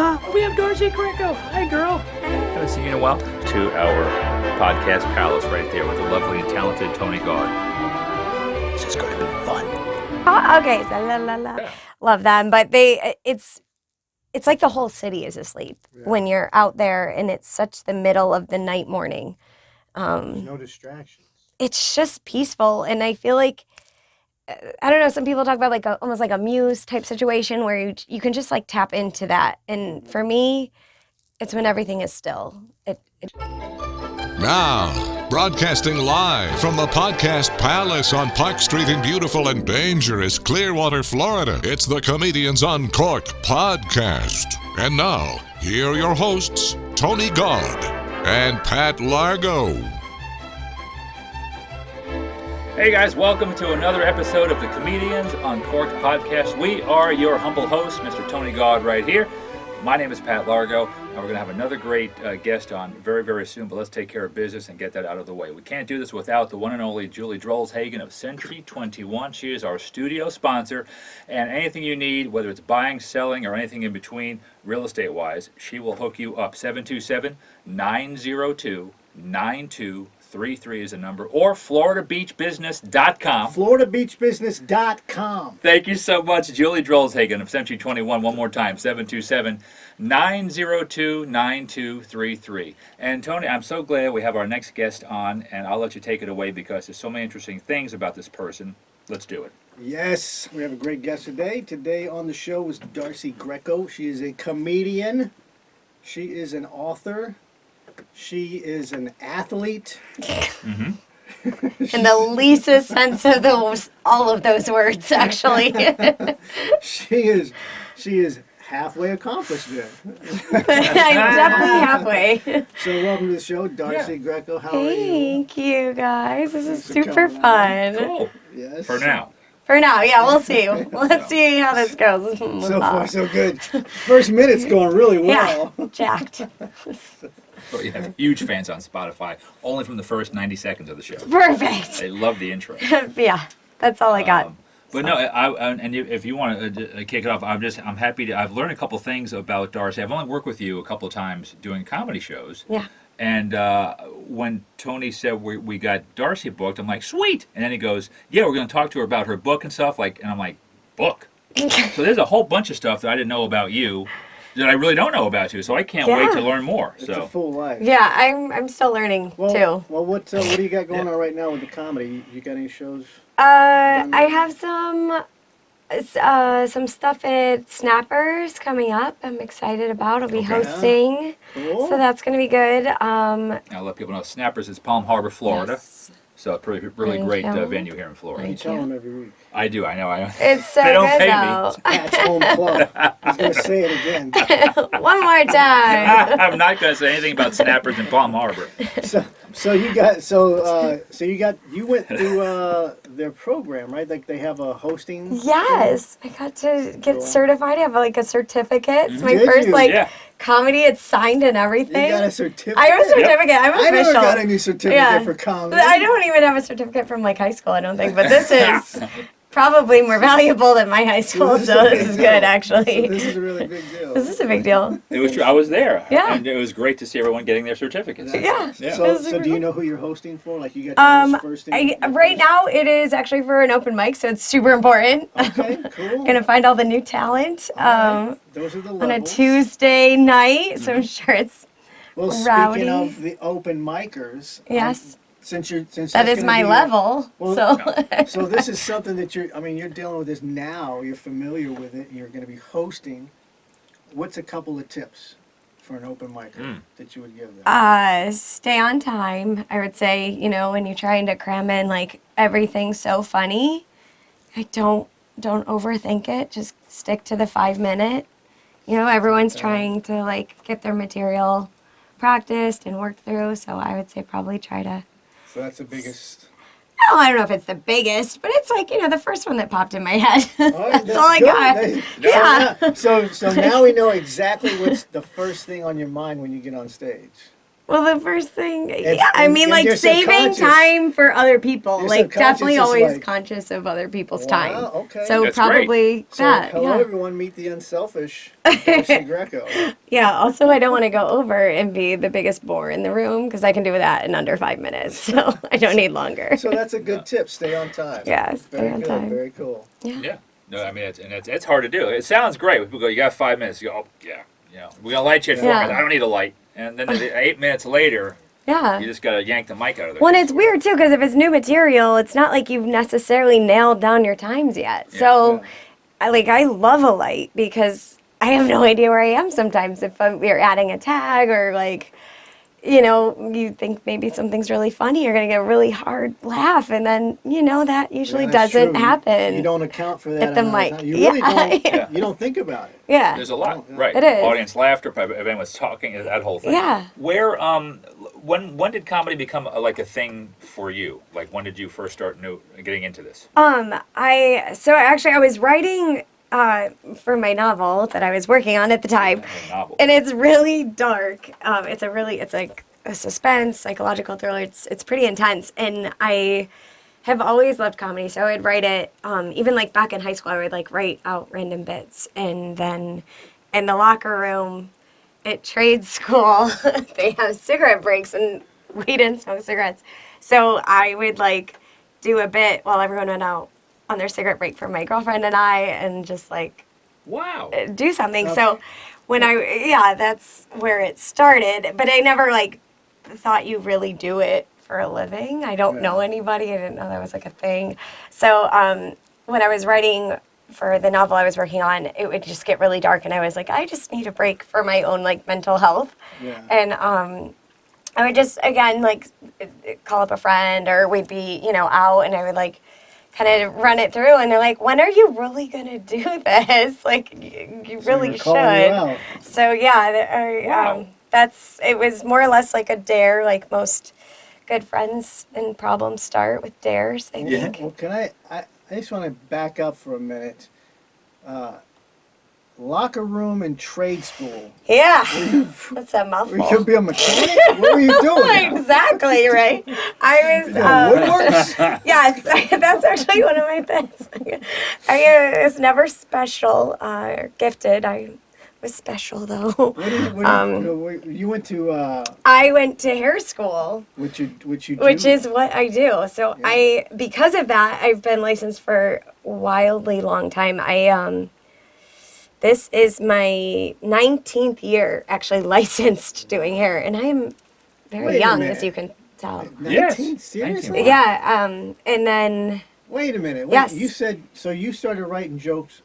We have Darcy Greco. Hi, girl. Haven't seen you in a while. To our podcast palace right there with the lovely and talented Tony Gaud. This is going to be fun. Okay, so la. Love them, but it's like the whole city is asleep when you're out there, and it's such the middle of the night morning. There's no distractions. It's just peaceful, and I feel like I don't know. Some people talk about like almost like a muse type situation where you can just like tap into that, and for me, it's when everything is still. Now, broadcasting live from the Podcast Palace on Park Street in beautiful and dangerous Clearwater, Florida, it's the Comedians on Cork podcast. And now, here are your hosts, Tony Gaud and Pat Largo. Hey guys, welcome to another episode of the Comedians on Cork podcast. We are your humble hosts, Mr. Tony Gaud right here. My name is Pat Largo, and we're going to have another great guest on very, very soon, but let's take care of business and get that out of the way. We can't do this without the one and only Julie Drolshagen of Century 21. She is our studio sponsor, and anything you need, whether it's buying, selling, or anything in between, real estate-wise, she will hook you up. 727-902-9233 is a number, or FloridaBeachBusiness.com. FloridaBeachBusiness.com. Thank you so much, Julie Drolshagen of Century 21. One more time, 727-902-9233. And Tony, I'm so glad we have our next guest on, and I'll let you take it away because there's so many interesting things about this person. Let's do it. Yes, we have a great guest today. Today on the show is Darcy Greco. She is a comedian. She is an author. She is an athlete. In the leastest sense of all of those words, actually. She is halfway accomplished there. I'm definitely halfway. So welcome to the show, Darcy Greco. How are you? Thank you, guys. This is Thanks for super coming fun. Cool. Yes. For now. For now, yeah, we'll see. Let's see how this goes. So far, so good. First minute's going really well. Yeah, jacked. But you have huge fans on Spotify, only from the first 90 seconds of the show. Perfect. They love the intro. Yeah, that's all I got. But no, if you want to kick it off, I'm happy to. I've learned a couple things about Darcy. I've only worked with you a couple of times doing comedy shows. Yeah. And when Tony said we got Darcy booked, I'm like, sweet. And then he goes, yeah, we're going to talk to her about her book and stuff. And I'm like, book. So there's a whole bunch of stuff that I didn't know about you that I really don't know about you. So I can't wait to learn more. It's a full life. Yeah, I'm still learning too. Well, what do you got going on right now with the comedy? You got any shows? I have some stuff at Snappers coming up. I'm excited about. I'll be hosting, Cool. so that's gonna be good. I'll let people know Snappers is Palm Harbor, Florida. Yes. So a really Thank great you. venue here in Florida. You tell them every week. I do. I know. It's so They don't good pay me. though. Pat's home club. He's gonna say it again. One more time. I'm not going to say anything about Snappers in Palm Harbor. So you went through their program, right? Like they have a hosting. Yes, I got to get certified. I have like a certificate. It's my Did first you? comedy. It's signed and everything. You got a certificate. I have a certificate. I'm I official. never got any certificate for comedy. I don't even have a certificate from like high school, I don't think, but this is probably more valuable than my high school, so this is good, actually. So this is a really big deal. This is a big deal. It was true. I was there. Yeah. And it was great to see everyone getting their certificates. Yeah. So do you know who you're hosting for? Like you got your first thing? Right now, it is actually for an open mic, so it's super important. Okay, cool. Gonna find all the new talent Those are the on a levels. Tuesday night, so I'm sure it's Well, rowdy. speaking of the open micers, yes. Since That that's is gonna my be level. Well, so so this is something that you're dealing with this now. You're familiar with it. You're going to be hosting. What's a couple of tips for an open micer that you would give them? Stay on time. I would say, when you're trying to cram in like everything so funny, don't overthink it. Just stick to the 5 minute. Everyone's trying to like get their material practiced and worked through. So I would say probably try to. So that's the biggest. No, I don't know if it's the biggest, but it's like, the first one that popped in my head. All right, That's all I good. got. So now we know exactly what's the first thing on your mind when you get on stage. Well, the first thing, It's- yeah, I mean, and like you're saving subconscious. time for other people. You're Like, definitely subconscious, always like- conscious of other people's Wow, time. okay. So That's great. probably So, that. hello Yeah. everyone, meet the unselfish Darcy Greco. Yeah. Also, I don't want to go over and be the biggest bore in the room because I can do that in under 5 minutes. So I don't need longer. So that's a good tip. Stay on time. Yeah, stay Very on good. time. Very cool. Yeah. No, I mean, it's hard to do. It sounds great. When people go, you got 5 minutes. You go, oh, yeah. We're going to light you in 4 Yeah. minutes. I don't need a light. And then 8 minutes later, Yeah. you just got to yank the mic out of there. Well, and it's weird too because if it's new material, it's not like you've necessarily nailed down your times yet. Yeah. So, I love a light because I have no idea where I am sometimes if we're adding a tag or like, you think maybe something's really funny, you're gonna get a really hard laugh, and then that usually Yeah, that's doesn't true. happen. You don't account for that at the amount of mic. time. You really Yeah. don't. Yeah. You don't think about it. Yeah. There's a lot, Oh, yeah. right? It is. Audience laughter, if anyone's talking, that whole thing. Yeah. Where, when did comedy become like a thing for you? Like, when did you first start getting into this? I was writing for my novel that I was working on at the time. A novel. And it's really dark. It's like a suspense, psychological thriller. It's pretty intense. And I have always loved comedy, so I would write it. Even like back in high school, I would like write out random bits. And then in the locker room at trade school, they have cigarette breaks, and we didn't smoke cigarettes. So I would like do a bit while everyone went out on their cigarette break for my girlfriend and I, and just like Wow. do something. Okay. So that's where it started. But I never like thought you really do it for a living. I don't know anybody. I didn't know that was like a thing. So when I was writing for the novel I was working on, it would just get really dark, and I was like, I just need a break for my own like mental health. Yeah. And I would just again like call up a friend, or we'd be out, and I would like kind of run it through, and they're like, when are you really gonna do this? Like, you So really you're calling you should. out. So Wow. it was more or less like a dare, like most good friends and problems start with dares, I think. Well, can I just want to back up for a minute. Locker room and trade school. Yeah, that's a mouthful. You could be a mechanic? What were you doing? Exactly, right? I was, Woodworks? yes, that's actually one of my things. I was never special, gifted. I was special, though. You went to I went to hair school, which you do? which is what I do. So because of that, I've been licensed for a wildly long time. This is my 19th year actually licensed doing hair, and I am very Wait a young, minute. as you can tell. 19? Yes. Seriously? 19. Yeah, and then, Wait a minute. Wait, Yes. You said so. You started writing jokes.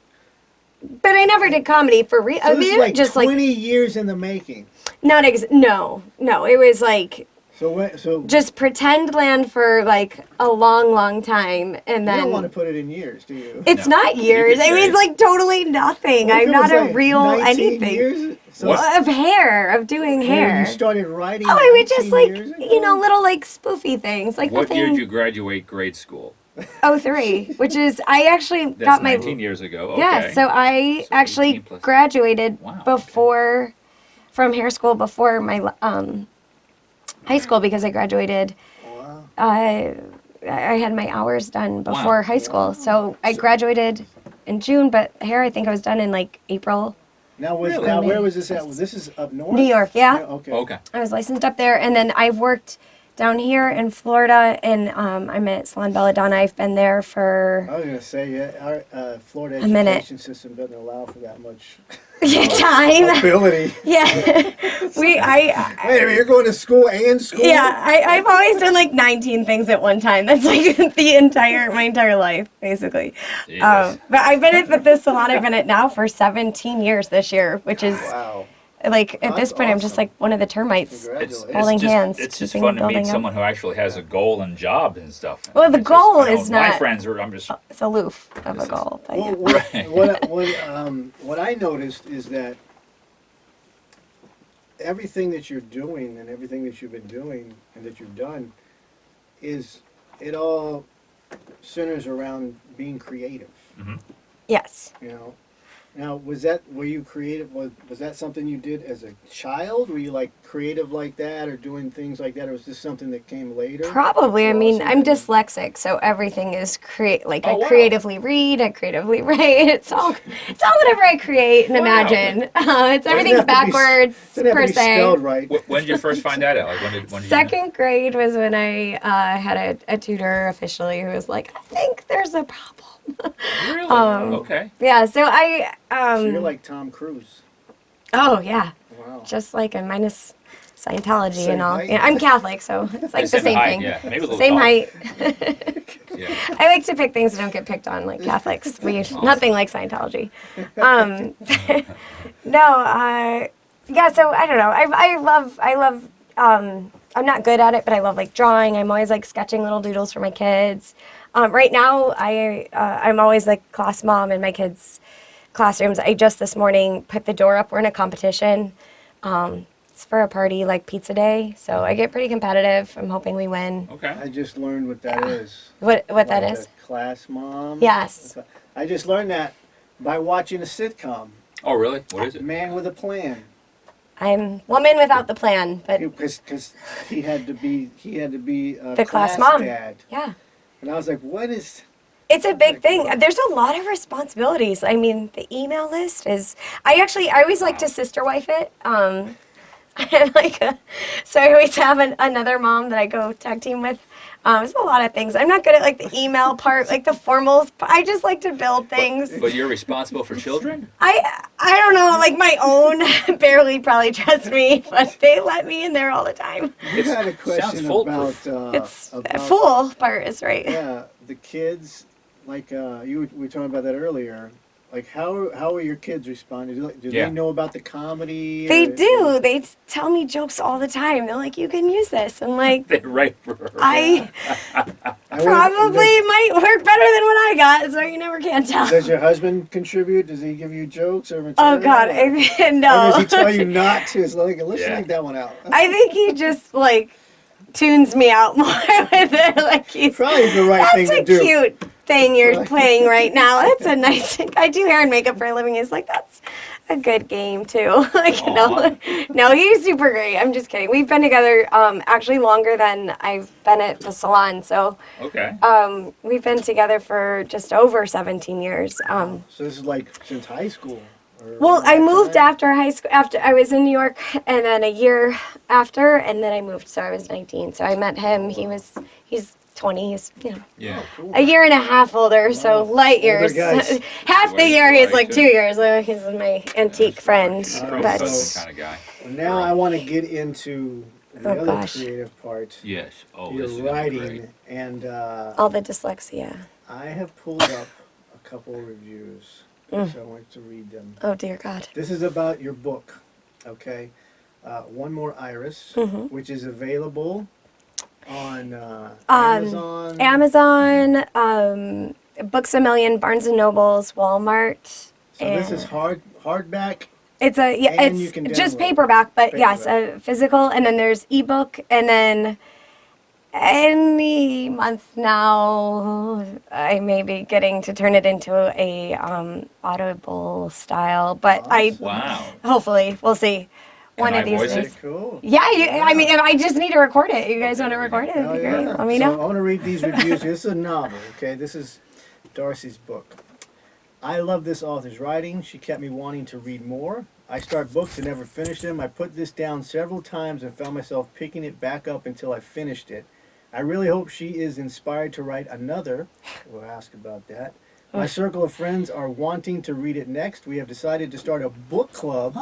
but I never did comedy for real. So I this mean, is like just 20 like years in the making. no, it was like So just pretend land for like a long time, and you then don't want to put it in years, do you? it's No. not You years. could It say- was like totally nothing. What if I'm it not was a like real 19 anything. Years? So What? Of hair, of doing hair. You started writing. Oh, I would just 19 like, years ago? little like spoofy things. Like What year nothing. did you graduate grade school? 03, which is, I actually That's got my. 19 years ago. Okay. Yeah, so I So actually 18 plus- graduated Wow, okay. before, from hair school before my high school because I graduated. Wow. I had my hours done before high school. So I graduated in June, but hair I think I was done in like April. Now, Really? where was this at? This is up north? New York, yeah. Okay. Okay. I was licensed up there, and then I've worked down here in Florida, and I'm at Salon Belladonna. I've been there for I was going to say, yeah, our Florida A minute. education system doesn't allow for that much time. ability. Yeah, Wait a minute, you're going to school and school? Yeah, I've always done like 19 things at one time. That's like my entire life, basically. Jesus. But I've been at this salon. I've been at now for 17 years this year, which is Wow. like at That's this point I'm just awesome. like one of the termites. Congratulations. Holding hands, It's just keeping fun the to meet building up. someone who actually has a goal and job and stuff. Well, the It's goal I know is My not- friends are. I'm just. It's aloof of a goal. But Well, yeah. what I noticed is that everything that you're doing and everything that you've been doing and that you've done it all centers around being creative. Yes. You know, Now, were you creative? Was that something you did as a child? Were you like creative like that, or doing things like that, or was this something that came later? Probably. I mean, I'm Awesome. dyslexic, so everything is Oh, I wow. creatively read, I creatively write. It's all whatever I create and Wow. imagine. It's everything's Doesn't have to be- backwards Doesn't have per to be se. spelled right. When did you first find that out? Like when did you know? Second grade was when I had a tutor officially who was like, I think there's a problem. Really? Okay. Yeah, so I So you're like Tom Cruise. oh yeah, Wow. just like a minus Scientology Same and all. height? Yeah, I'm Catholic, so it's like the Same same height, thing. yeah. Maybe a little Same taller. height. Yeah. I like to pick things that don't get picked on, like Catholics. Nothing like Scientology. Yeah. So I don't know. I love. I'm not good at it, but I love like drawing. I'm always like sketching little doodles for my kids. Right now, I'm always like class mom in my kids' classrooms. I just this morning put the door up. We're in a competition. It's for a party like pizza day, so I get pretty competitive. I'm hoping we win. Okay. I just learned what that is. What that Like is? a class mom. Yes. I just learned that by watching a sitcom, Oh, really? What is it? Man with a Plan. I'm woman without the plan, but Because he had to be the class mom. dad. Yeah. And I was like, what is? It's a big thing. There's a lot of responsibilities. I mean, the email list is. I always like to sister wife it. So I always have another mom that I go tag team with. There's a lot of things. I'm not good at like the email part, like the formals. I just like to build things. But you're responsible for children? I don't know, like my own barely probably trust me, but they let me in there all the time. You had a question about It's about, full part is right. yeah, the kids. Like we were talking about that earlier. Like how are your kids responding? Do Yeah. they know about the comedy? They or- do. They tell me jokes all the time. They're like, you can use this. I'm like, They're right for her. I I probably wonder- might work better than what I got, so you never can tell. Does your husband contribute? Does he give you jokes or material? Oh God, Or no. does he tell you not to? It's like, let's Yeah. take that one out. I think he just like tunes me out more with it. Like he's Probably the right thing that's to a do. cute thing you're playing right now. That's a nice thing. I do hair and makeup for a living. He's like, that's a good game too. Like no, he's super great. I'm just kidding. We've been together actually longer than I've been at the salon. So Okay. we've been together for just over 17 years. So this is like since high school. Or Well, I that moved time? after high school. After I was in New York, and then a year after, and then I moved. So I was 19. So I met him. He's 20. He's Yeah. Cool. a year and a half older. So light Older years. guys. Half the Way year he's like lighter. 2 years. He's my antique friend. Pro But so- kind of guy. Now I want to get into the Oh, other gosh. creative part. Yes. Oh, Your this is gonna be writing, great. and all the dyslexia. I have pulled up a couple of reviews, so I want to read them. Oh dear God. This is about your book, okay? One More Iris, which is available on Amazon. Amazon, Books A Million, Barnes and Nobles, Walmart. So this is hardback. It's And you it's can just download. paperback, but yes, Paperback. physical, and then there's ebook, and then any month now I may be getting to turn it into a Audible style, but Wow. hopefully we'll see. One Can of I these voice it? days. Cool. Yeah, I mean, if I just need to record it. You guys want to record it? It'd Oh, be yeah. great. Let me So I know. want to read these reviews. This is a novel, okay? This is Darcy's book. I love this author's writing. She kept me wanting to read more. I start books and never finish them. I put this down several times and found myself picking it back up until I finished it. I really hope she is inspired to write another. We'll ask about that. My circle of friends are wanting to read it next. We have decided to start a book club,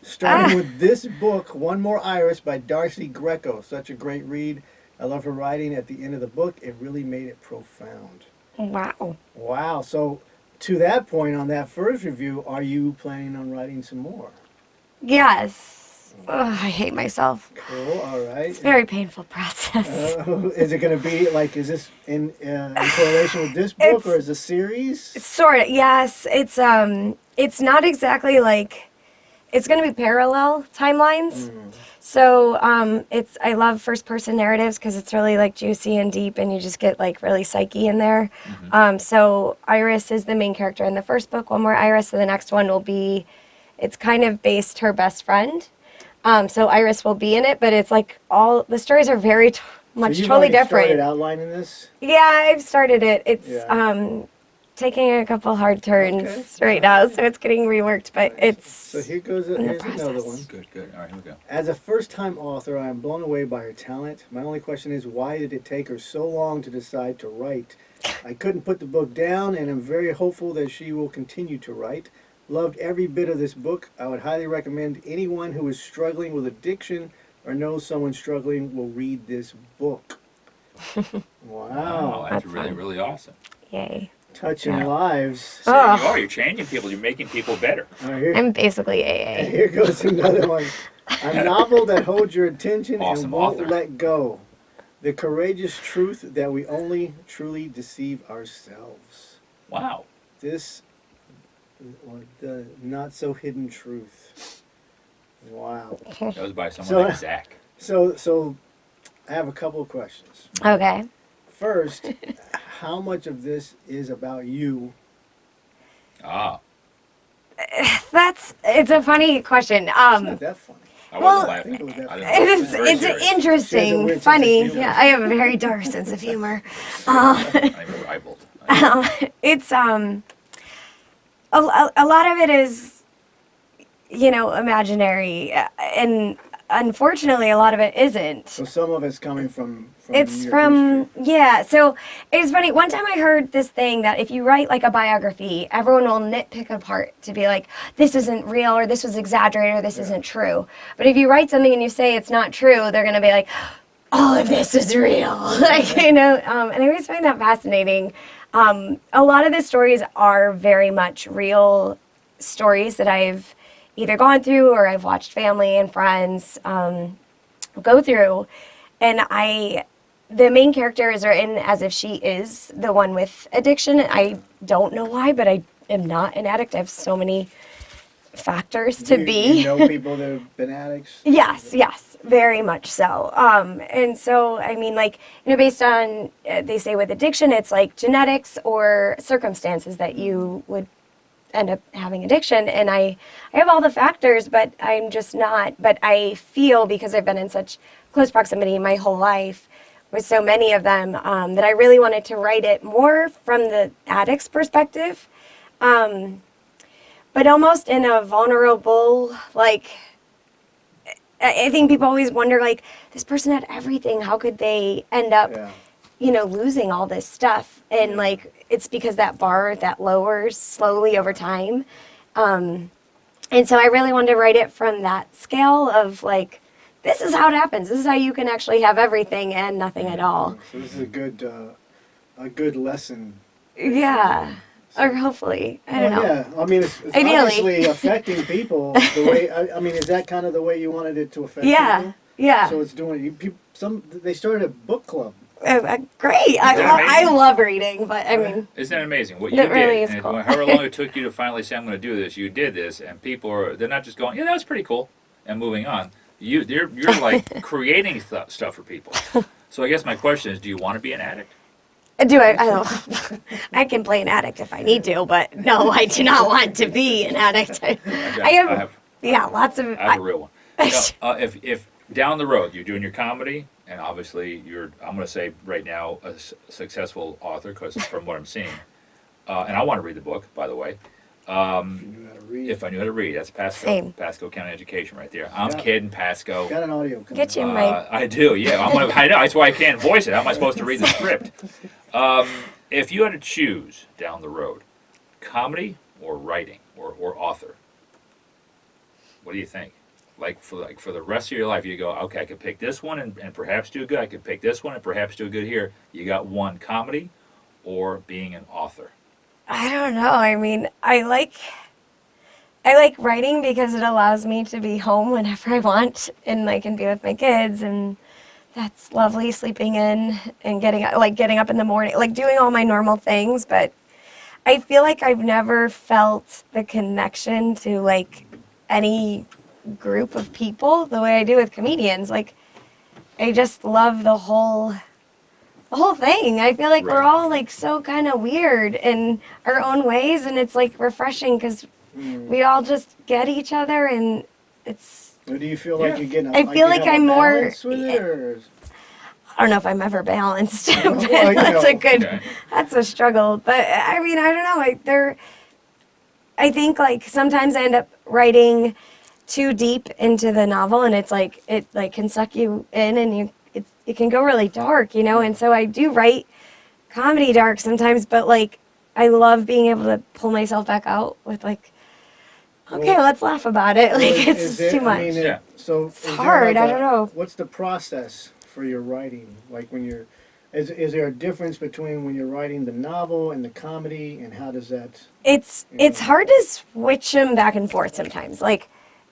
starting with this book, One More Iris by Darcy Greco. Such a great read. I love her writing at the end of the book. It really made it profound. Wow. Wow. So to that point on that first review, are you planning on writing some more? Yes. Ugh, I hate myself. Cool. All right. It's a very painful process. Is it going to be like, is this in correlation with this book, or is it a series? Sort of, yes. It's not exactly like it's going to be parallel timelines. So I love first person narratives because it's really like juicy and deep, and you just get like really psyche in there. So Iris is the main character in the first book. One more Iris, so the next one will be, it's kind of based her best friend. So Iris will be in it, but it's like all the stories are very much So you've totally already different. started outlining this? Yeah, I've started it. It's Yeah. taking a couple hard turns Okay. right now, so it's getting reworked, but it's So here's in the another process. one. Good. All right, here we go. As a first-time author, I am blown away by her talent. My only question is, why did it take her so long to decide to write? I couldn't put the book down, and I'm very hopeful that she will continue to write. Loved every bit of this book. I would highly recommend anyone who is struggling with addiction or knows someone struggling will read this book. Wow. That's That's really, fun. really awesome. Yay. Touching Yeah. lives. So Oh. you are. You're changing people. You're making people better. All right, here. I'm basically And AA. here goes another one. A novel that holds your attention Awesome and won't author. let go. The courageous truth that we only truly deceive ourselves. Wow. This, or the not so hidden truth. Wow. That was by someone So- like Zach. So I have a couple of questions. Okay. First, how much of this is about you? Ah, It's a funny question. It's not that funny. I Well, wasn't I think laughing. it was that I funny. didn't- It's very it's serious. She has a interesting, weird sense of funny. humor. Yeah, I have a very dark sense of humor. I ribald. It's a lot of it is, imaginary, and unfortunately, a lot of it isn't. So some of it's coming from It's your from, history. yeah. So it's funny. One time I heard this thing that if you write like a biography, everyone will nitpick apart to be like, this isn't real, or this was exaggerated, or this isn't true. But if you write something and you say it's not true, they're going to be like, all of this is real. And I always find that fascinating. A lot of the stories are very much real stories that I've either gone through or I've watched family and friends go through. And the main character is written as if she is the one with addiction. I don't know why, but I am not an addict. I have so many factors to be. You know people that have been addicts? Yes, very much so. And so, I mean, based on, they say with addiction, it's like genetics or circumstances that you would end up having addiction. And I have all the factors, but I'm just not. But I feel, because I've been in such close proximity my whole life with so many of them, that I really wanted to write it more from the addict's perspective. But almost in a vulnerable, I think people always wonder, this person had everything. How could they end up, Yeah. losing all this stuff? And, it's because that bar that lowers slowly over time. And so I really wanted to write it from that scale of, this is how it happens. This is how you can actually have everything and nothing at all. So this is a good lesson. Yeah. Or hopefully. I don't know. Yeah, I mean, it's Ideally. obviously affecting people the way. I mean, is that kind of the way you wanted it to affect people? Yeah. So it's doing. They started a book club. Great. I love reading, but I mean, Isn't that amazing? What It you really did, is and cool. however long it took you to finally say, I'm going to do this, you did this, and people they're not just going, yeah, that was pretty cool, and moving on. You're like creating stuff for people. So I guess my question is, do you want to be an addict? do I don't. I can play an addict if I need to, but no, I do not want to be an addict. I have lots of. I have a real one. If down the road you're doing your comedy, and obviously I'm going to say right now, a successful author, because from what I'm seeing, and I want to read the book, by the way. If I knew how to read, that's Pasco. Same. Pasco County Education right there. I'm Yeah. kidding, Pasco. Got an audio. Coming. Get you my. I do, yeah. I know, that's why I can't voice it. How am I supposed to read the script? If you had to choose down the road, comedy or writing or author, what do you think? For the rest of your life, you go, okay, I could pick this one and perhaps do good. I could pick this one and perhaps do good here. You got one, comedy or being an author. I don't know. I mean, I like writing because it allows me to be home whenever I want and can be with my kids, and that's lovely, sleeping in and getting up in the morning, doing all my normal things. But I feel like I've never felt the connection to any group of people the way I do with comedians. Like, I just love the whole thing. I feel like we're Right. all like so kind of weird in our own ways, and it's like refreshing because we all just get each other, and it's. Or do you feel like you're getting? I feel like I'm more. With it, or? I don't know if I'm ever balanced. Well, but you that's know. a good. Okay. That's a struggle. But I mean, I don't know. I think like sometimes I end up writing too deep into the novel, and it's like it like can suck you in, and it can go really dark, you know. And so I do write comedy dark sometimes, but like I love being able to pull myself back out with like, okay, Well, let's laugh about it. Like Well, it's is just there- too much. I mean, Yeah. So It's is there hard, like I don't know. What's the process for your writing? Like when you're, is there a difference between when you're writing the novel and the comedy, and how does that? It's hard to switch them back and forth sometimes, like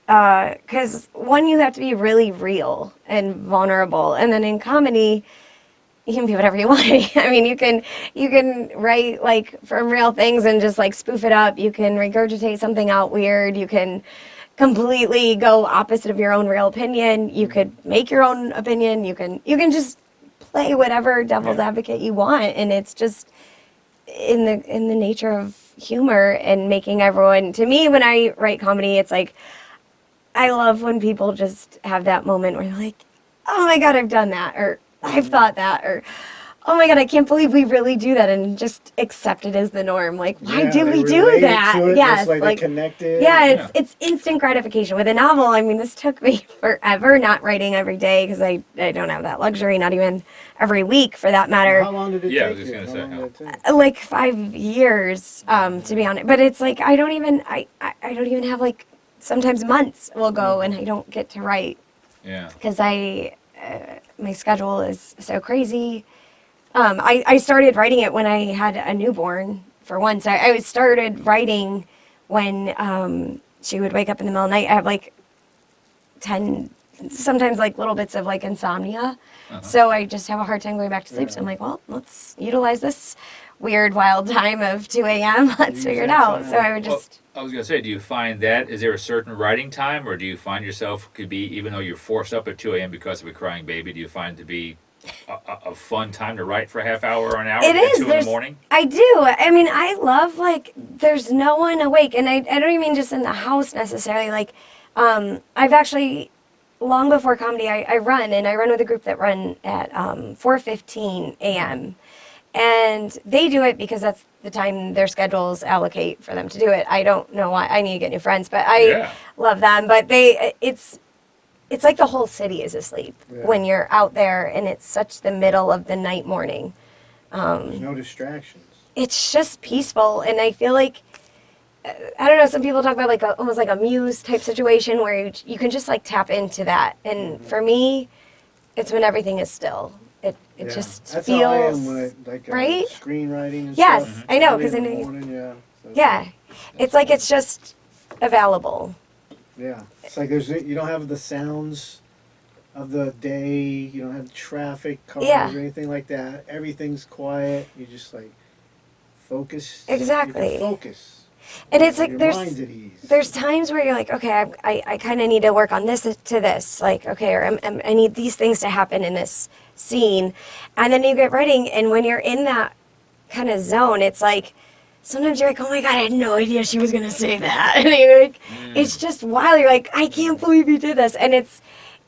because one, you have to be really real and vulnerable, and then in comedy you can be whatever you want. I mean, you can write like from real things and just like spoof it up. You can regurgitate something out weird. You can completely go opposite of your own real opinion. You could make your own opinion. You can just play whatever devil's advocate you want, and it's just in the nature of humor and making everyone. To me, when I write comedy, it's like I love when people just have that moment where they're like, "Oh my God, I've done that," or "I've thought that," or "Oh my God, I can't believe we really do that," and just accept it as the norm. Like, why Yeah, do they we do relate that? to it, Yes, it's like they're connected. yeah, it's instant gratification. With a novel, I mean, this took me forever, not writing every day because I don't have that luxury, not even every week for that matter. How long did it Yeah, I take was just you? gonna say, long how- did it take? Like 5 years, to be honest. But it's like I don't even have like sometimes months will go and I don't get to write Yeah. because my schedule is so crazy. I started writing it when I had a newborn, for one. So I started writing when she would wake up in the middle of the night. I have like 10, sometimes like little bits of like insomnia. So I just have a hard time going back to sleep. So I'm like, well, let's utilize this weird, wild time of 2 a.m. Let's Use figure it that out. time. So I would Well, just. I was gonna say, do you find that is there a certain writing time, or do you find yourself could be even though you're forced up at 2 a.m. because of a crying baby? Do you find to be a fun time to write for a half hour or an hour It at is. 2 in the morning? I do. I mean, I love like there's no one awake, and I don't even mean just in the house necessarily. Like, I've actually long before comedy, I run with a group that run at 4:15 a.m. And they do it because that's the time their schedules allocate for them to do it. I don't know why. I need to get new friends, but I love them. But it's like the whole city is asleep when you're out there, and it's such the middle of the night morning. There's no distractions. It's just peaceful, and I feel like I don't know. Some people talk about like almost like a muse type situation where you can just like tap into that, and for me, it's when everything is still. It Yeah. just That's feels how I am when I, like right? screenwriting and Yes, stuff. I know, Early 'cause in I the know- morning, yeah. So- Yeah, it's like it's just available. Yeah, it's like you don't have the sounds of the day. You don't have traffic, cars, Yeah. or anything like that. Everything's quiet. You just like focus. Exactly. You can focus. And it's like Your there's mind's at ease. there's times where you're like, okay, I kind of need to work on this to this, like, okay, or I need these things to happen in this scene, and then you get writing, and when you're in that kind of zone, it's like sometimes you're like, oh my God, I had no idea she was gonna say that, and you're like, it's just wild. You're like, I can't believe you did this, and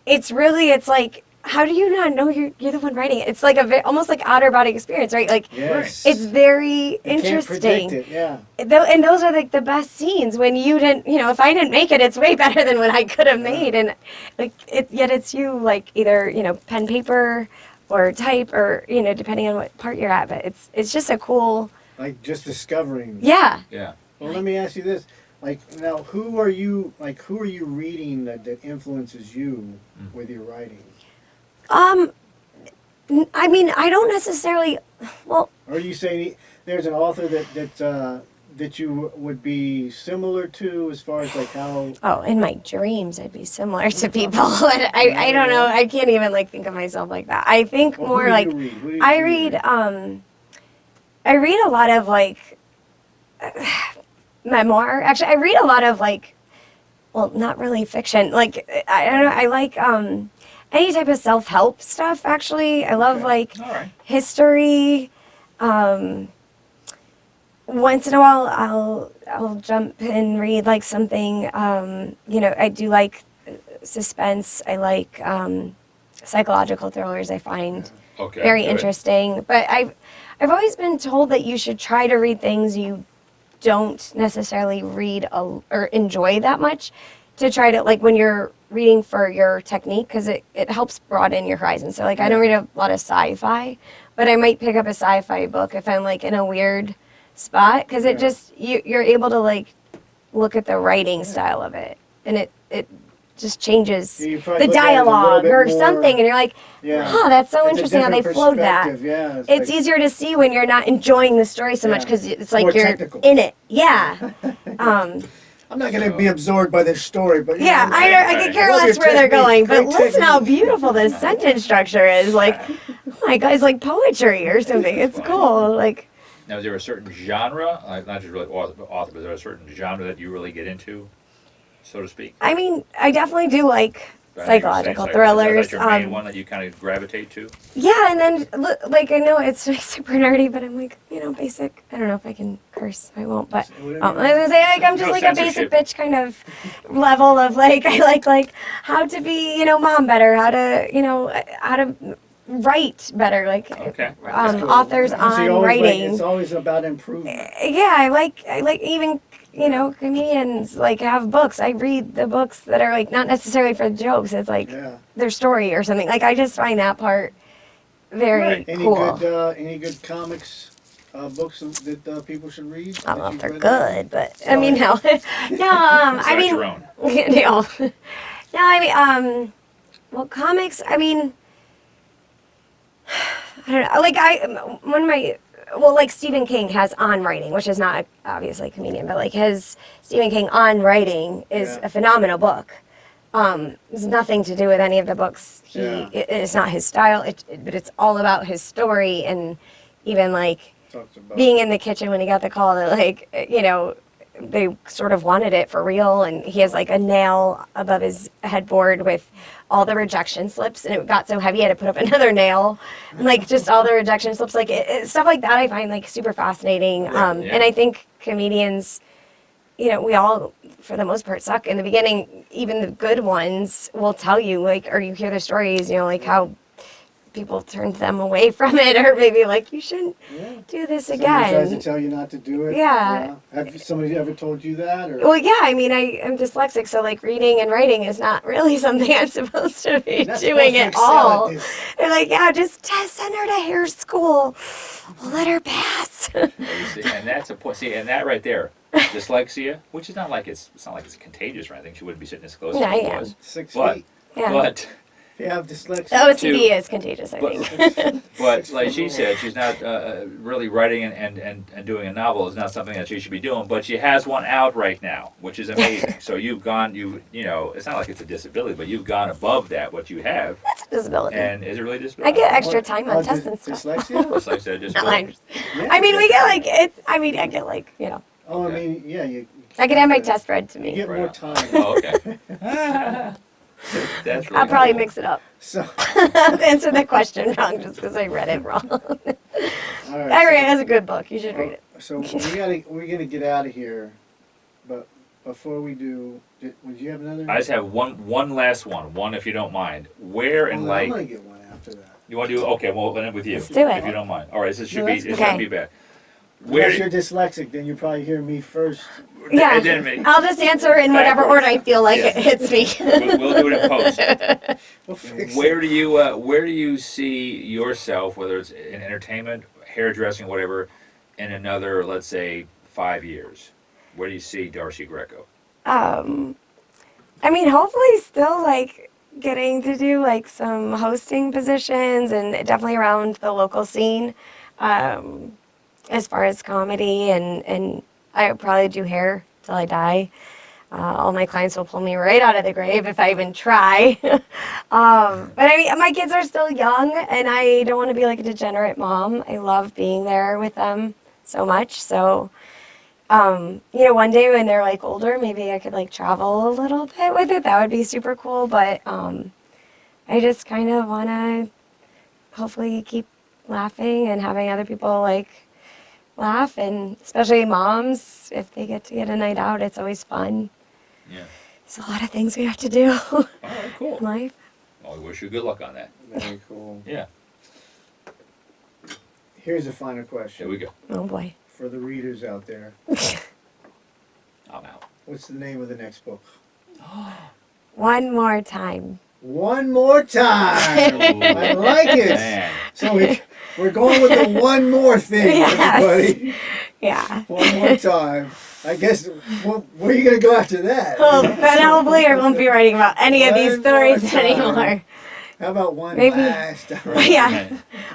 it's really like. How do you not know you're the one writing it? It's like almost like outer body experience, right? Like Yes. it's very You can't interesting. predict it. Yeah. And those are like the best scenes when you didn't, if I didn't make it, it's way better than what I could have made. And like yet it's you, like either pen, paper, or type, or depending on what part you're at. But it's just a cool. Like just discovering. Yeah. Yeah. Well, let me ask you this: like now, who are you reading that influences you with your writing? I mean, I don't necessarily. Well, Or are you saying there's an author that you would be similar to as far as like how? oh, in my dreams, I'd be similar to people. And I don't know. I can't even like think of myself like that. I think Well, more who do like you read? Who do you I read? read a lot of like memoir. Actually, I read a lot of like well, not really fiction. Like, I don't know. I like any type of self-help stuff, actually. I love, Okay. like, All right. history. Once in a while, I'll jump and read, like, something. You know, I do like suspense. I like psychological thrillers, I find Okay. very good. interesting. But I've always been told that you should try to read things you don't necessarily read or enjoy that much, to try to, like, when you're reading for your technique, because it helps broaden your horizon. So, like, I don't read a lot of sci-fi, but I might pick up a sci-fi book if I'm, like, in a weird spot, because it just you're able to, like, look at the writing style of it, and it just changes You probably the look at it a little dialogue bit or more- something, and you're like, Yeah. huh, that's so It's a interesting how they different flowed that. perspective, yeah, It's like- easier to see when you're not enjoying the story so much, Yeah. because it's It's like more you're technical. in it. Yeah. I'm not going to be absorbed by this story, but Yeah, I Right. could care Love less your where they're going, technique. but Great listen how technique. beautiful this sentence structure is. Like, oh my God, it's like poetry or something. It's cool. Like, Now, is there a certain genre, like not just really author, but is there a certain genre that you really get into, so to speak? I mean, I definitely do like I think you were saying psychological psycho- thrillers. Is that your main one that you kind of gravitate to? Yeah, and then like I know it's like, super nerdy, but I'm like, you know, basic. I don't know if I can curse. I won't. But Whatever I was gonna say, like, I'm just No like a basic censorship. bitch kind of level of, like, I like how to be, you know, mom better, how to, you know, how to write better, like Okay. Cool. authors So you on always writing. it's always about improvement. Yeah, I like even, you know, comedians like have books. I read the books that are, like, not necessarily for jokes. It's like Yeah. their story or something. Like, I just find that part very cool. Any good comics books that people should read? I don't know that if they're you've read? good, but I mean, no, no. I Start mean, your own. no, no. I mean, well, comics. I mean, I don't know. Like, one of my, well, like, Stephen King has On Writing, which is not obviously a comedian, but like his Stephen King On Writing is Yeah. a phenomenal book. It's nothing to do with any of the books. Yeah. It's not his style, but it's all about his story, and even, like, Talks about being in the kitchen when he got the call that, like, you know, they sort of wanted it for real, and he has, like, a nail above his headboard with all the rejection slips, and it got so heavy he had to put up another nail, and, like, just all the rejection slips, like, stuff like that I find, like, super fascinating. Yeah. And I think comedians, you know, we all, for the most part, suck in the beginning. Even the good ones will tell you, like, or you hear their stories, you know, like how people turned them away from it, or maybe like, you shouldn't Yeah. do this Somebody tries to again. tell you not to do it. Yeah. Have somebody ever told you that? Or Well, yeah, I mean, I am dyslexic, so, like, reading and writing is not really something I'm supposed to be Not doing supposed to at excel all. at this. They're like, yeah, just send her to hair school. We'll let her pass. Well, you see, and that's a point. See, and that right there, dyslexia, which is not like it's not like it's contagious or anything. She wouldn't be sitting as close No, as she yeah. was. 6 But feet. Yeah. but If you have dyslexia. The OCD is contagious, I think. but like she said, she's not really writing and doing a novel is not something that she should be doing. But she has one out right now, which is amazing. So you've gone, you know, it's not like it's a disability, but you've gone above that what you have. That's a disability. And is it really a disability? I get extra time on tests and stuff. Dyslexia? Just like I said, No, I disability. understand. I mean, we get, like, I mean, I get, like, you know, Oh, I mean, yeah, you. I can have my test read to You me. get Right more on. time. Oh, okay. That's really I'll probably cool. mix it up. So, Answer the question wrong just because I read it wrong. all right. I read it as a good book. You should read it. So we're gonna get out of here, but before we do, would you have another? I just have one last one if you don't mind. Where in I'm like gonna get one after that. you want to do? Okay, well then with you. Let's do it. If you don't mind. All right, this should No, be that's it okay. shouldn't be bad. Where Unless you're dyslexic, then you probably hear me first. Yeah, and then me. I'll just answer in whatever order I feel like Yeah. it hits me. We'll do it in post. We'll fix Where do you see yourself, whether it's in entertainment, hairdressing, whatever, in another, let's say, 5 years? Where do you see Darcy Greco? I mean, hopefully still, like, getting to do, like, some hosting positions, and definitely around the local scene, as far as comedy, and I would probably do hair till I die. All my clients will pull me right out of the grave if I even try. But I mean, my kids are still young, and I don't want to be like a degenerate mom. I love being there with them so much. So one day when they're like older, maybe I could like travel a little bit with it. That would be super cool. But I just kind of want to hopefully keep laughing and having other people like laugh, and especially moms, if they get to get a night out, it's always fun. Yeah. It's a lot of things we have to do All right, cool. in life. Well, we wish you good luck on that. Very cool. Yeah. Here's a final question. Here we go. Oh boy. For the readers out there. I'm out. What's the name of the next book? One more time. One more time. I like it. Man. So we're going with the one more thing, Yes. everybody. Yeah. One more time. I guess, where are you going to go after that? Well, then hopefully I won't be writing about any of these One more stories time. anymore. How about one Maybe- last time? Yeah.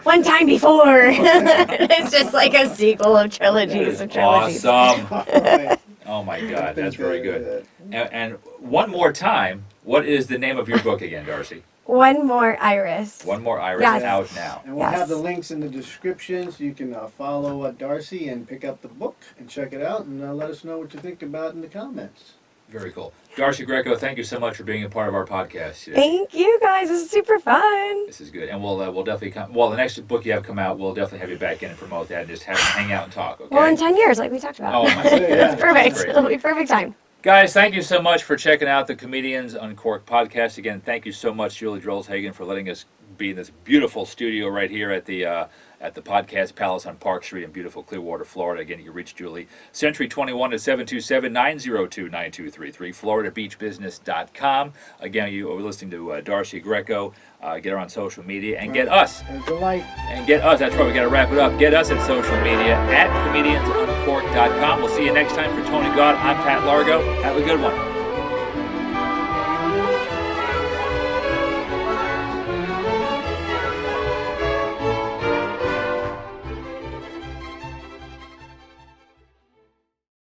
One time before. It's just like a sequel of trilogies of trilogies. Awesome. All right. Oh my God, that's Think very of good. that. And one more time, what is the name of your book again, Darcy? One more iris. One More Iris Yes. out now. And we'll Yes. have the links in the description so you can follow Darcy and pick up the book and check it out, and let us know what you think about in the comments. Very cool. Darcy Greco, thank you so much for being a part of our podcast today. Thank you guys. This is super fun. This is good, and we'll definitely come. Well, the next book you have come out, we'll definitely have you back in and promote that, and just hang out and talk. Okay. Well, in 10 years, like we talked about. Oh my God, Yeah. It's perfect. Great. It'll be perfect time. Guys, thank you so much for checking out the Comedians Uncorked podcast. Again, thank you so much, Julie Drolshagen, for letting us be in this beautiful studio right here at the Podcast Palace on Park Street in beautiful Clearwater, Florida. Again, you can reach Julie. Century 21 at 727-902-9233, FloridaBeachBusiness.com. Again, you are listening to Darcy Greco. Get her on social media and get us. And it's a light. That's right, we got to wrap it up. Get us at social media at comediansuncorked.com. We'll see you next time. For Tony Gaud, I'm Pat Largo. Have a good one.